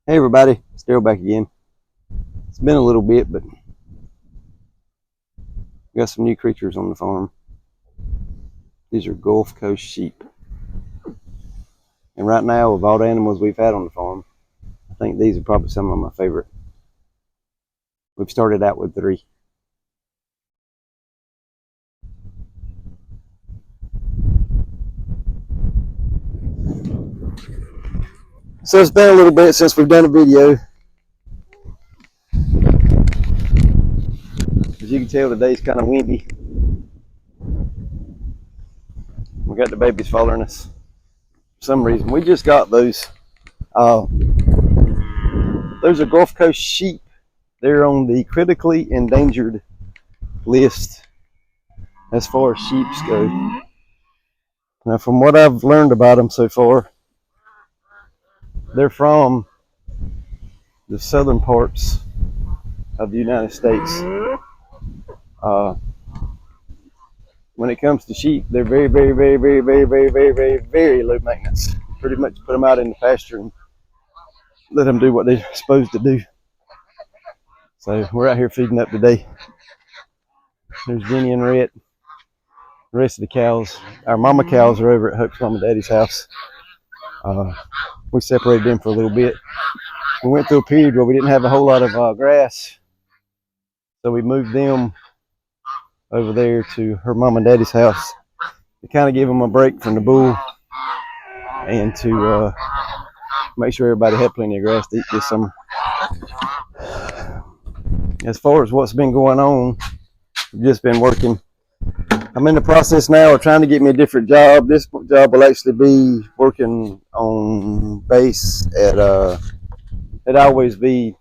Hey everybody, still back again. It's been a little bit, but we got some new creatures on the farm. These are Gulf Coast sheep. And right now, of all the animals we've had on the farm, I think these are probably some of my favorite. We've started out with 3. So it's been a little bit since we've done a video. As you can tell, today's kind of windy. We got the babies following us. For some reason, we just got those. Those are Gulf Coast sheep. They're on the critically endangered list as far as sheep go. Now, from what I've learned about them so far, they're from the southern parts of the United States. When it comes to sheep, they're very low maintenance. Pretty much put them out in the pasture and let them do what they're supposed to do. So we're out here feeding up today. There's Jenny and Rhett. The rest of the cows, our mama cows, are over at Hope's mom and daddy's house. We separated them for a little bit. We went through a period where we didn't have a whole lot of grass, so we moved them over there to her mom and daddy's house to kind of give them a break from the bull and to make sure everybody had plenty of grass to eat this summer. As far as what's been going on, I've just been working. I'm in the process now of trying to get me a different job. This job will actually be working on base at it'd always be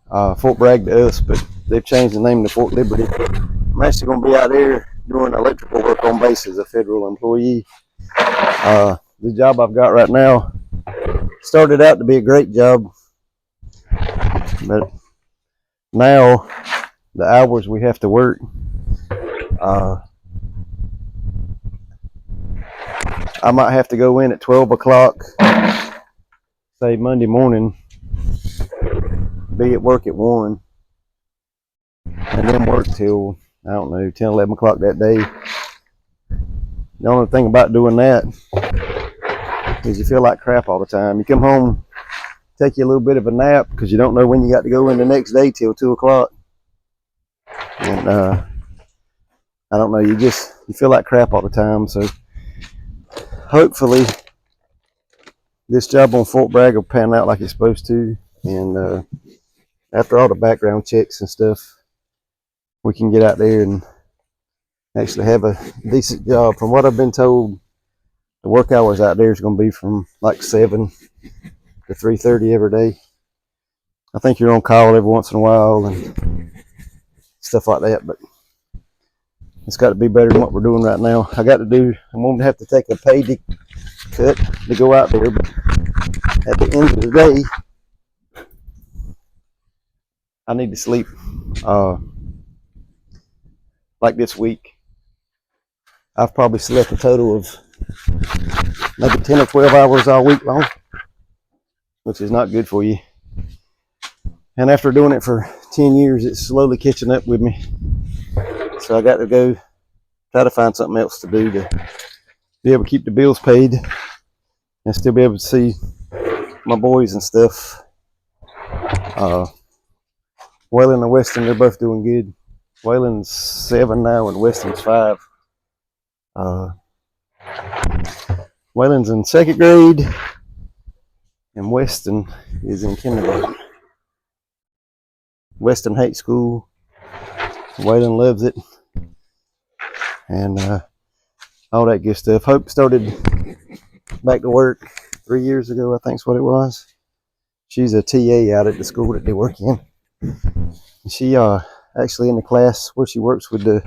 Fort Bragg to us, but they've changed the name to Fort Liberty. I'm actually going to be out there doing electrical work on base as a federal employee. The job I've got right now started out to be a great job, but now the hours we have to work, I might have to go in at 12 o'clock, say Monday morning, be at work at 1, and then work till, I don't know, 10, 11 o'clock that day. The only thing about doing that is you feel like crap all the time. You come home, take you a little bit of a nap because you don't know when you got to go in the next day till 2 o'clock. And I don't know, you feel like crap all the time. So hopefully this job on Fort Bragg will pan out like it's supposed to. And after all the background checks and stuff, we can get out there and actually have a decent job. From what I've been told, the work hours out there is going to be from like 7 to 3:30 every day. I think you're on call every once in a while and stuff like that, but it's got to be better than what we're doing right now. I'm going to have to take a pay cut to go out there, but at the end of the day, I need to sleep. Like this week, I've probably slept a total of maybe 10 or 12 hours all week long, which is not good for you. And after doing it for 10 years, it's slowly catching up with me. So I got to go try to find something else to do to be able to keep the bills paid and still be able to see my boys and stuff. Waylon and Weston, they're both doing good. Waylon's 7 now and Weston's 5. Waylon's in 2nd grade and Weston is in kindergarten. Weston hates school. Waylon loves it. And all that good stuff. Hope started back to work 3 years ago, I think's what it was. She's a TA out at the school that they work in. She actually in the class where she works with the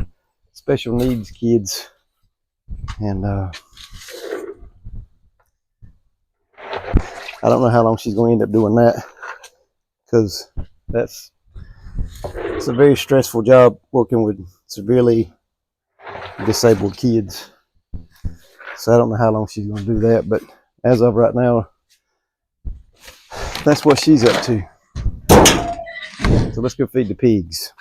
special needs kids. And I don't know how long she's going to end up doing that, because it's a very stressful job working with severely disabled kids. So I don't know how long she's going to do that, but as of right now, that's what she's up to. So let's go feed the pigs.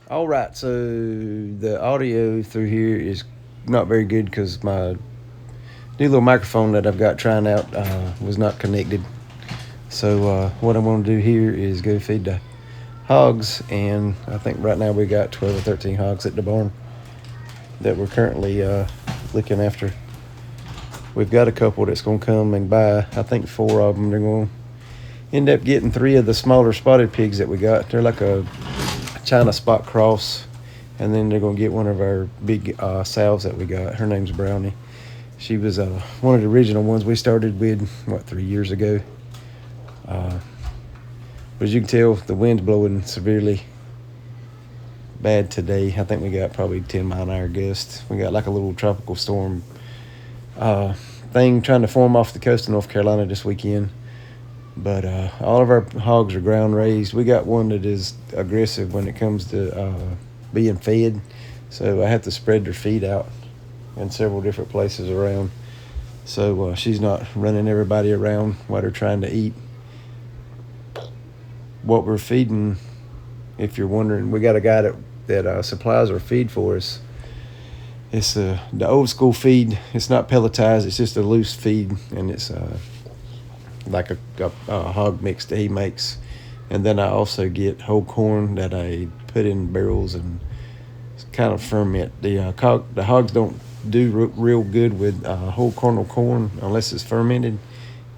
All right, so the audio through here is not very good because my new little microphone that I've got trying out was not connected. So what I'm going to do here is go feed the hogs, and I think right now we got 12 or 13 hogs at the barn that we're currently looking after. We've got a couple that's going to come and buy. I think 4 of them. They're going to end up getting 3 of the smaller spotted pigs that we got. They're like a China spot cross, and then they're going to get one of our big sows that we got. Her name's Brownie. She was one of the original ones we started with, 3 years ago. But as you can tell, the wind's blowing severely bad today. I think we got probably 10-mile-an-hour gusts. We got like a little tropical storm thing trying to form off the coast of North Carolina this weekend. But all of our hogs are ground raised. We got one that is aggressive when it comes to being fed. So I have to spread their feed out in several different places around. So she's not running everybody around while they're trying to eat. What we're feeding, if you're wondering, we got a guy that supplies our feed for us. It's the old school feed. It's not pelletized. It's just a loose feed, and it's like a hog mix that he makes. And then I also get whole corn that I put in barrels and kind of ferment. The hogs don't do real good with whole kernel corn unless it's fermented.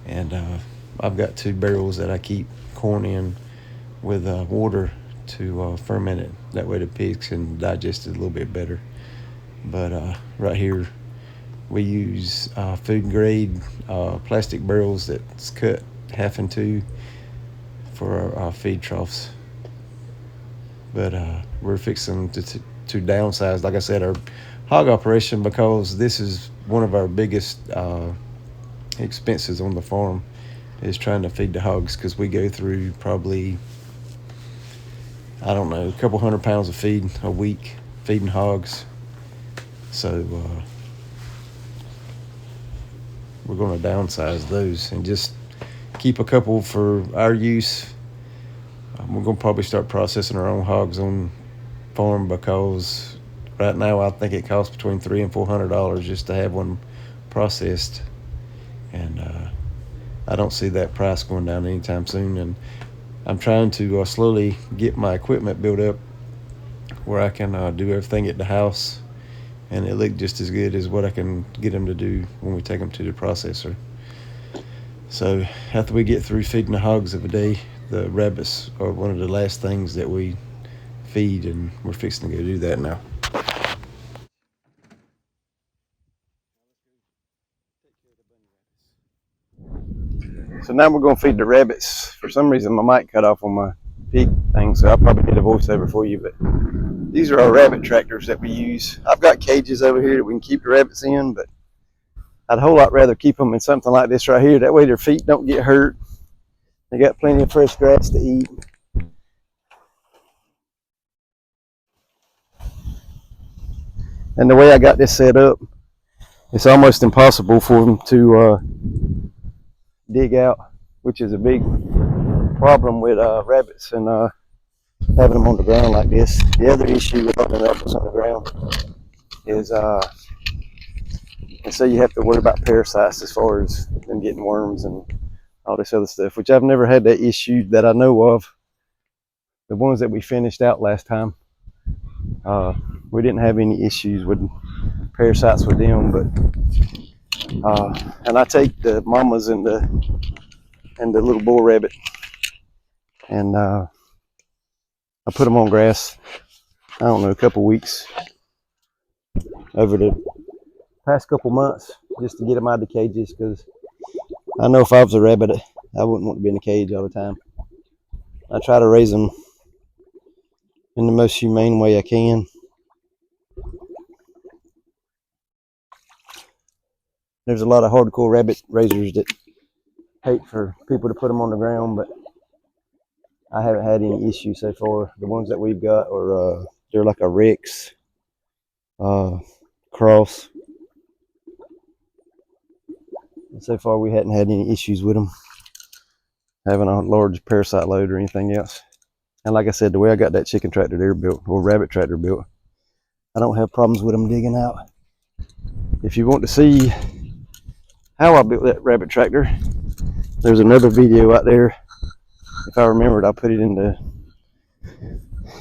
And I've got 2 barrels that I keep corn in with water to ferment it. That way the pigs can digest it a little bit better. But right here we use food grade plastic barrels that's cut half in 2 for our feed troughs. But we're fixing to downsize, like I said, our hog operation, because this is one of our biggest expenses on the farm, is trying to feed the hogs, because we go through probably, I don't know, a couple 100 pounds of feed a week feeding hogs. So we're going to downsize those and just keep a couple for our use. We're going to probably start processing our own hogs on farm, because right now I think it costs between $300 and $400 just to have one processed. And I don't see that price going down anytime soon. And I'm trying to slowly get my equipment built up where I can do everything at the house, and it look just as good as what I can get them to do when we take them to the processor. So after we get through feeding the hogs of the day, the rabbits are one of the last things that we feed, and we're fixing to go do that now. So now we're going to feed the rabbits. For some reason my mic cut off on my pig thing, so I'll probably get a voiceover for you, but these are our rabbit tractors that we use. I've got cages over here that we can keep the rabbits in, but I'd a whole lot rather keep them in something like this right here. That way their feet don't get hurt. They got plenty of fresh grass to eat. And the way I got this set up, it's almost impossible for them to dig out, which is a big problem with rabbits and having them on the ground like this. The other issue with having rabbits on the ground is and so you have to worry about parasites as far as them getting worms and all this other stuff, which I've never had that issue that I know of. The ones that we finished out last time, we didn't have any issues with parasites with them. But and I take the mamas and the little bull rabbit, and I put them on grass, I don't know, a couple weeks over the past couple months, just to get them out of the cages, because I know if I was a rabbit, I wouldn't want to be in a cage all the time. I try to raise them in the most humane way I can. There's a lot of hardcore rabbit raisers that hate for people to put them on the ground, but I haven't had any issues so far. The ones that we've got are they're like a Rex cross. And so far we hadn't had any issues with them having a large parasite load or anything else. And like I said, the way I got that chicken tractor there built, or rabbit tractor built, I don't have problems with them digging out. If you want to see how I built that rabbit tractor, there's another video out there. If I remember it, I'll put it in the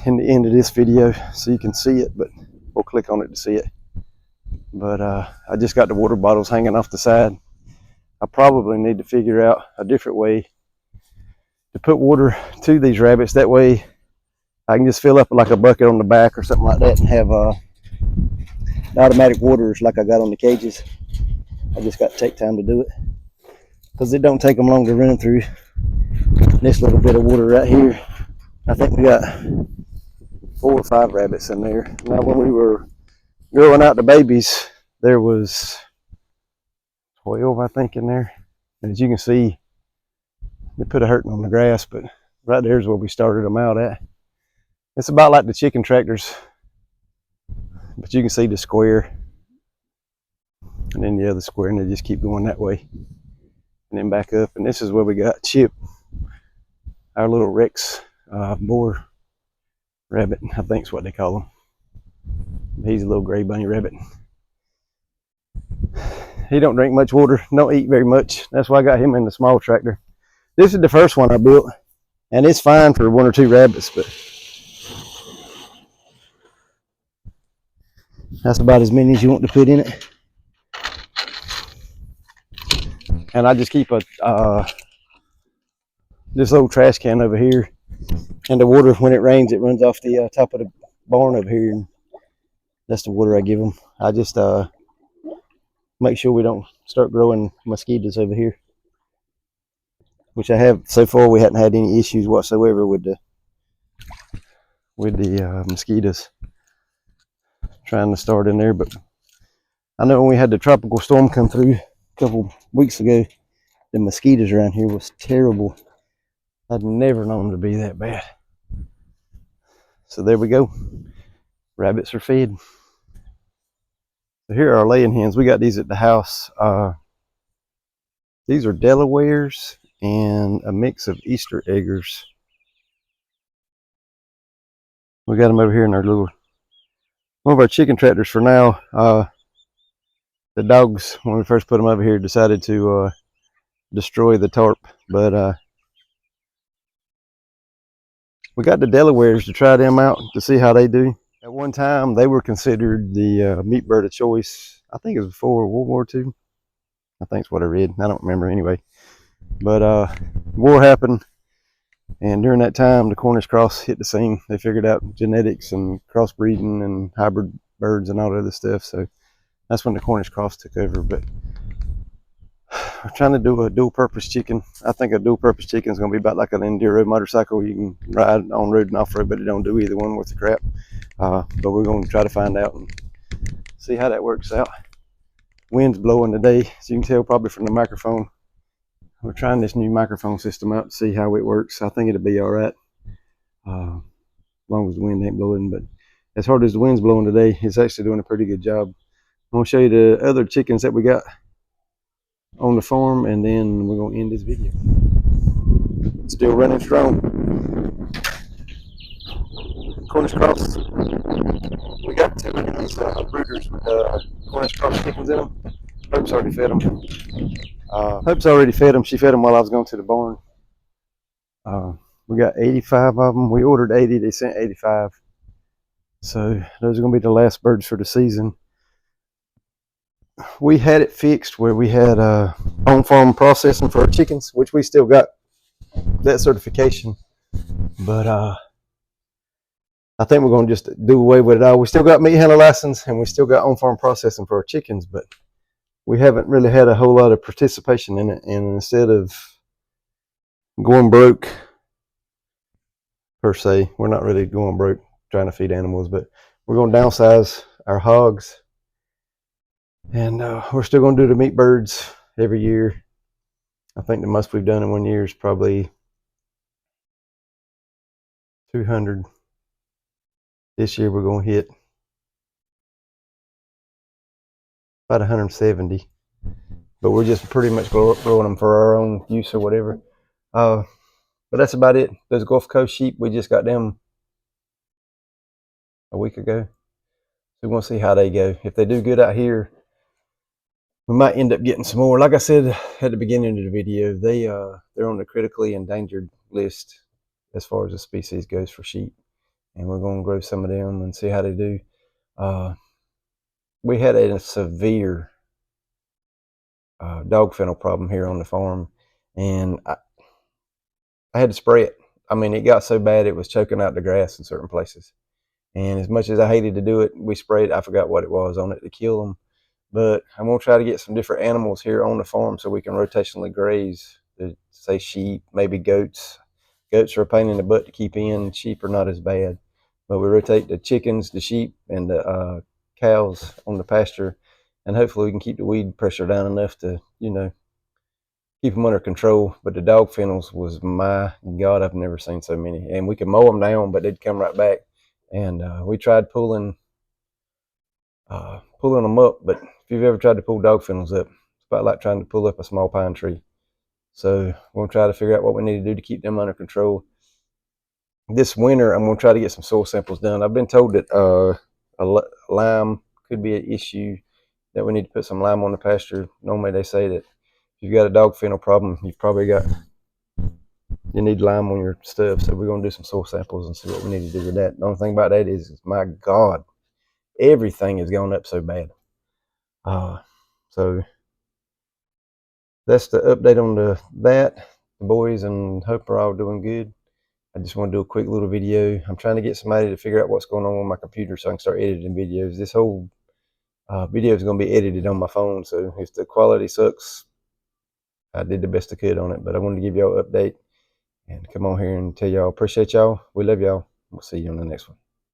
end of this video so you can see it, but we'll click on it to see it. But I just got the water bottles hanging off the side. I probably need to figure out a different way to put water to these rabbits. That way I can just fill up like a bucket on the back or something like that and have automatic waters like I got on the cages. I just got to take time to do it because it don't take them long to run through this little bit of water right here. I think we got 4 or 5 rabbits in there. Now when we were growing out the babies, there was 12 I think in there, and as you can see they put a hurting on the grass, but right there is where we started them out at. It's about like the chicken tractors, but you can see the square and then the other square, and they just keep going that way and then back up. And this is where we got Chip, our little Rex boar rabbit, I think is what they call him. He's a little gray bunny rabbit. He don't drink much water, don't eat very much. That's why I got him in the small tractor. This is the first one I built, and it's fine for 1 or 2 rabbits, but that's about as many as you want to put in it. And I just keep this old trash can over here, and the water, when it rains, it runs off the top of the barn over here, and that's the water I give them. I just make sure we don't start growing mosquitoes over here, which I have so far. We hadn't had any issues whatsoever with the mosquitoes trying to start in there. But I know when we had the tropical storm come through a couple weeks ago, the mosquitoes around here was terrible. I'd never known them to be that bad. So there we go. Rabbits are fed. So here are our laying hens. We got these at the house. These are Delawares and a mix of Easter eggers. We got them over here in our little, one of our chicken tractors for now. The dogs, when we first put them over here, decided to destroy the tarp, but we got the Delawares to try them out to see how they do. At one time, they were considered the meat bird of choice. I think it was before World War II. I think it's what I read. I don't remember anyway. But war happened, and during that time, the Cornish cross hit the scene. They figured out genetics and crossbreeding and hybrid birds and all that other stuff. So that's when the Cornish cross took over. But we're trying to do a dual-purpose chicken. I think a dual-purpose chicken is going to be about like an enduro motorcycle. You can ride on road and off-road, but it don't do either one worth the crap. But we're going to try to find out and see how that works out. Wind's blowing today, as you can tell probably from the microphone. We're trying this new microphone system out to see how it works. I think it'll be all right, as long as the wind ain't blowing. But as hard as the wind's blowing today, it's actually doing a pretty good job. I'm going to show you the other chickens that we got on the farm, and then we're going to end this video. Still running strong. Cornish cross. We got 2 of these brooders with Cornish cross chickens in them. Hope's already fed them. Hope's already fed them. She fed them while I was going to the barn. We got 85 of them. We ordered 80. They sent 85. So those are going to be the last birds for the season. We had it fixed where we had on-farm processing for our chickens, which we still got that certification. But I think we're going to just do away with it all. We still got meat handler license, and we still got on-farm processing for our chickens, but we haven't really had a whole lot of participation in it. And instead of going broke per se, we're not really going broke trying to feed animals, but we're going to downsize our hogs, and we're still going to do the meat birds every year. I think the most we've done in 1 year is probably 200. This year we're going to hit about 170. but we're just pretty much growing them for our own use or whatever. But that's about it. Those Gulf Coast sheep, we just got them a week ago. So we want to see how they go. If they do good out here, we might end up getting some more. Like I said at the beginning of the video, they're on the critically endangered list as far as the species goes for sheep, and we're going to grow some of them and see how they do. We had a severe dog fennel problem here on the farm, and I had to spray it. I mean, it got so bad it was choking out the grass in certain places. And as much as I hated to do it, we sprayed, I forgot what it was on it to kill them. But I'm going to try to get some different animals here on the farm so we can rotationally graze, say sheep, maybe goats. Goats are a pain in the butt to keep in. Sheep are not as bad. But we rotate the chickens, the sheep, and the cows on the pasture. And hopefully we can keep the weed pressure down enough to, keep them under control. But the dog fennels was, my God, I've never seen so many. And we could mow them down, but they'd come right back. And we tried pulling them up, but if you've ever tried to pull dog fennels up, it's about like trying to pull up a small pine tree. So we're going to try to figure out what we need to do to keep them under control. This winter, I'm going to try to get some soil samples done. I've been told that lime could be an issue, that we need to put some lime on the pasture. Normally they say that if you've got a dog fennel problem, you need lime on your stuff. So we're going to do some soil samples and see what we need to do with that. The only thing about that is my God, everything has gone up so bad. So that's the update on the boys, and hope we're all doing good. I just want to do a quick little video. I'm trying to get somebody to figure out what's going on with my computer so I can start editing videos. This whole video is going to be edited on my phone, so if the quality sucks, I did the best I could on it. But I wanted to give y'all an update and come on here and tell y'all, appreciate y'all. We love y'all. We'll see you on the next one.